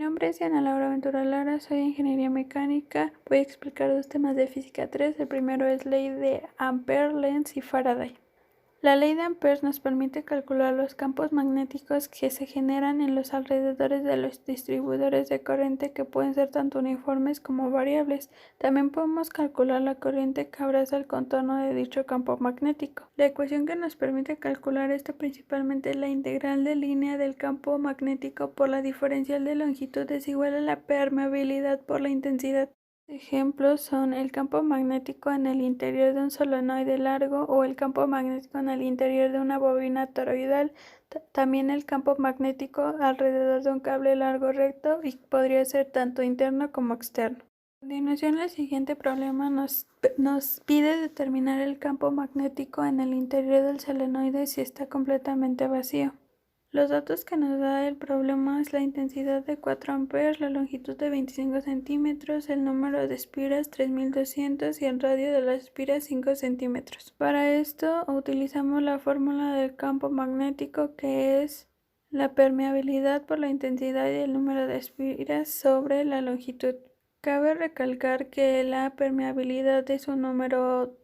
nombre es Diana Laura Ventura Lara, soy de Ingeniería Mecánica. Voy a explicar dos temas de Física 3. El primero es ley de Ampère, Lenz y Faraday. La ley de Ampère nos permite calcular los campos magnéticos que se generan en los alrededores de los distribuidores de corriente, que pueden ser tanto uniformes como variables. También podemos calcular la corriente que abraza el contorno de dicho campo magnético. La ecuación que nos permite calcular esto principalmente es la integral de línea del campo magnético por la diferencial de longitud es igual a la permeabilidad por la intensidad. Ejemplos son el campo magnético en el interior de un solenoide largo o el campo magnético en el interior de una bobina toroidal. También el campo magnético alrededor de un cable largo recto y podría ser tanto interno como externo. A continuación, el siguiente problema nos pide determinar el campo magnético en el interior del solenoide si está completamente vacío. Los datos que nos da el problema es la intensidad de 4 amperes, la longitud de 25 centímetros, el número de espiras 3200 y el radio de las espiras 5 centímetros. Para esto utilizamos la fórmula del campo magnético, que es la permeabilidad por la intensidad y el número de espiras sobre la longitud. Cabe recalcar que la permeabilidad es un número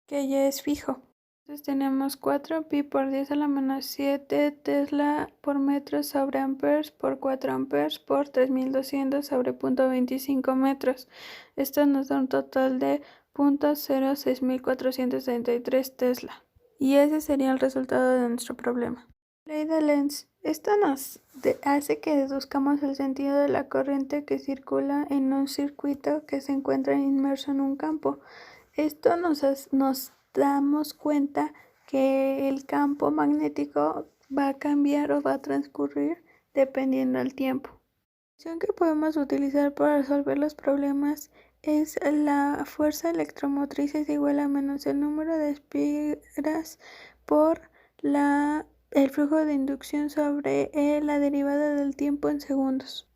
que ya es fijo. Entonces tenemos 4 pi por 10 a la menos 7 tesla por metro sobre amperes por 4 amperes por 3200 sobre 0.25 metros. Esto nos da un total de 0.06433 tesla. Y ese sería el resultado de nuestro problema. Ley de Lenz. Esto nos hace que deduzcamos el sentido de la corriente que circula en un circuito que se encuentra inmerso en un campo. Esto nos damos cuenta que el campo magnético va a cambiar o va a transcurrir dependiendo del tiempo. La opción que podemos utilizar para resolver los problemas es la fuerza electromotriz es igual a menos el número de espiras por el flujo de inducción sobre la derivada del tiempo en segundos.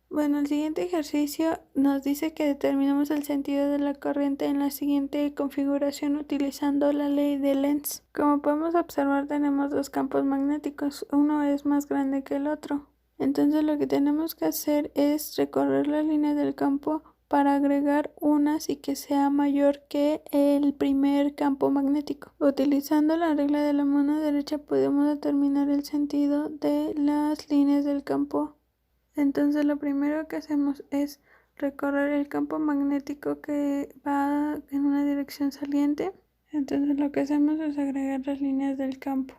Bueno, el siguiente ejercicio nos dice que determinemos el sentido de la corriente en la siguiente configuración utilizando la ley de Lenz. Como podemos observar, tenemos dos campos magnéticos, uno es más grande que el otro. Entonces lo que tenemos que hacer es recorrer la línea del campo para agregar unas y que sea mayor que el primer campo magnético. Utilizando la regla de la mano derecha podemos determinar el sentido de las líneas del campo. Entonces lo primero que hacemos es recorrer el campo magnético que va en una dirección saliente. Entonces lo que hacemos es agregar las líneas del campo,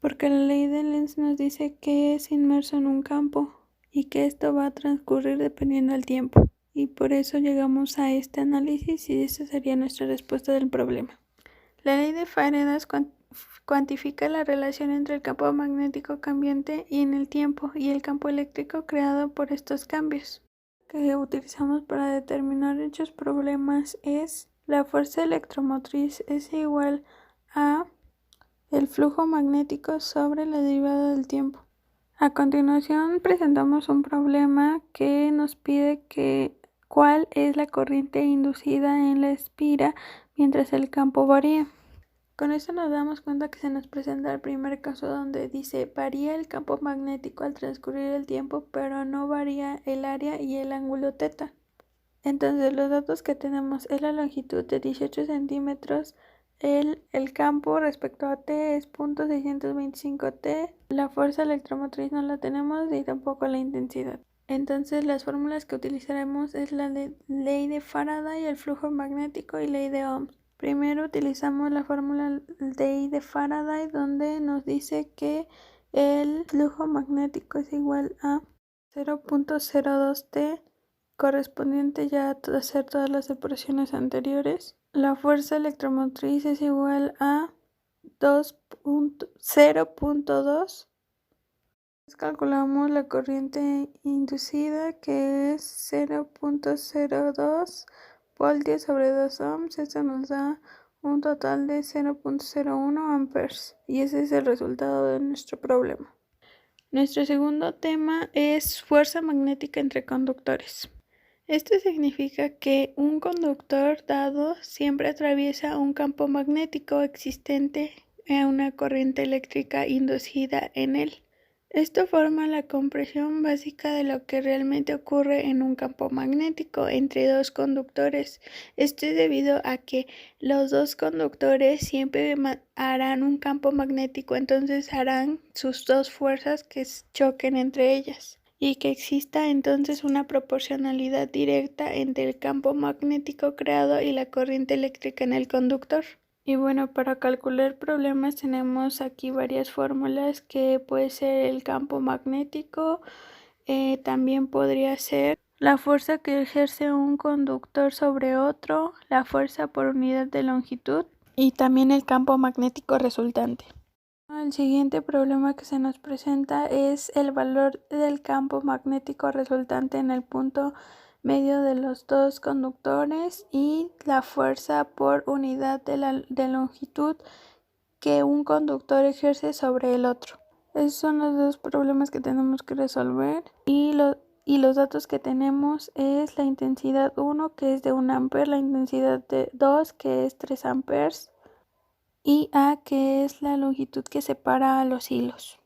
porque la ley de Lenz nos dice que es inmerso en un campo y que esto va a transcurrir dependiendo del tiempo. Y por eso llegamos a este análisis y esa sería nuestra respuesta del problema. La ley de Faraday cuantifica la relación entre el campo magnético cambiante y en el tiempo y el campo eléctrico creado por estos cambios. Lo que utilizamos para determinar dichos problemas es la fuerza electromotriz es igual a el flujo magnético sobre la derivada del tiempo. A continuación presentamos un problema que nos pide cuál es la corriente inducida en la espira mientras el campo varía. Con esto nos damos cuenta que se nos presenta el primer caso donde dice varía el campo magnético al transcurrir el tiempo, pero no varía el área y el ángulo θ. Entonces los datos que tenemos es la longitud de 18 centímetros, el campo respecto a t es 0.625 t, la fuerza electromotriz no la tenemos y tampoco la intensidad. Entonces las fórmulas que utilizaremos es la ley de Faraday, el flujo magnético y ley de Ohm. Primero utilizamos la fórmula de Faraday, donde nos dice que el flujo magnético es igual a 0.02 t, correspondiente ya a hacer todas las operaciones anteriores. La fuerza electromotriz es igual a 0.2. Calculamos la corriente inducida, que es 0.02 voltios sobre 2 ohms. Esto nos da un total de 0.01 amperes y ese es el resultado de nuestro problema. Nuestro segundo tema es fuerza magnética entre conductores. Esto significa que un conductor dado siempre atraviesa un campo magnético existente a una corriente eléctrica inducida en él. Esto forma la compresión básica de lo que realmente ocurre en un campo magnético entre dos conductores. Esto es debido a que los dos conductores siempre harán un campo magnético, entonces harán sus dos fuerzas que choquen entre ellas, y que exista entonces una proporcionalidad directa entre el campo magnético creado y la corriente eléctrica en el conductor. Y bueno, para calcular problemas tenemos aquí varias fórmulas, que puede ser el campo magnético, también podría ser la fuerza que ejerce un conductor sobre otro, la fuerza por unidad de longitud y también el campo magnético resultante. El siguiente problema que se nos presenta es el valor del campo magnético resultante en el punto medio de los dos conductores y la fuerza por unidad de longitud que un conductor ejerce sobre el otro. Esos son los dos problemas que tenemos que resolver, y los datos que tenemos es la intensidad 1, que es de 1 amper, la intensidad 2, que es 3 amperes, y A, que es la longitud que separa a los hilos.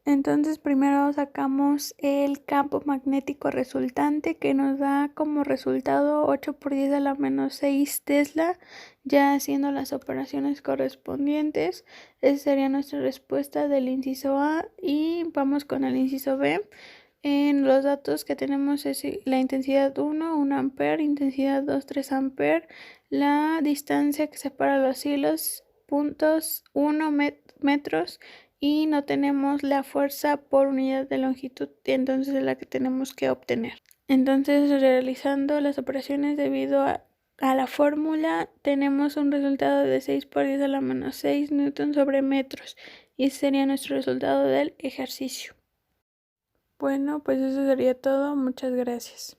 Entonces primero sacamos el campo magnético resultante, que nos da como resultado 8 por 10 a la menos 6 Tesla, ya haciendo las operaciones correspondientes. Esa sería nuestra respuesta del inciso A, y vamos con el inciso B. En los datos que tenemos es la intensidad 1, 1 amper, intensidad 2, 3 amper, la distancia que separa los hilos, puntos 1 metros, y no tenemos la fuerza por unidad de longitud, entonces es la que tenemos que obtener. Entonces, realizando las operaciones debido a la fórmula, tenemos un resultado de 6 por 10 a la menos 6 newton sobre metros, y ese sería nuestro resultado del ejercicio. Bueno, pues eso sería todo. Muchas gracias.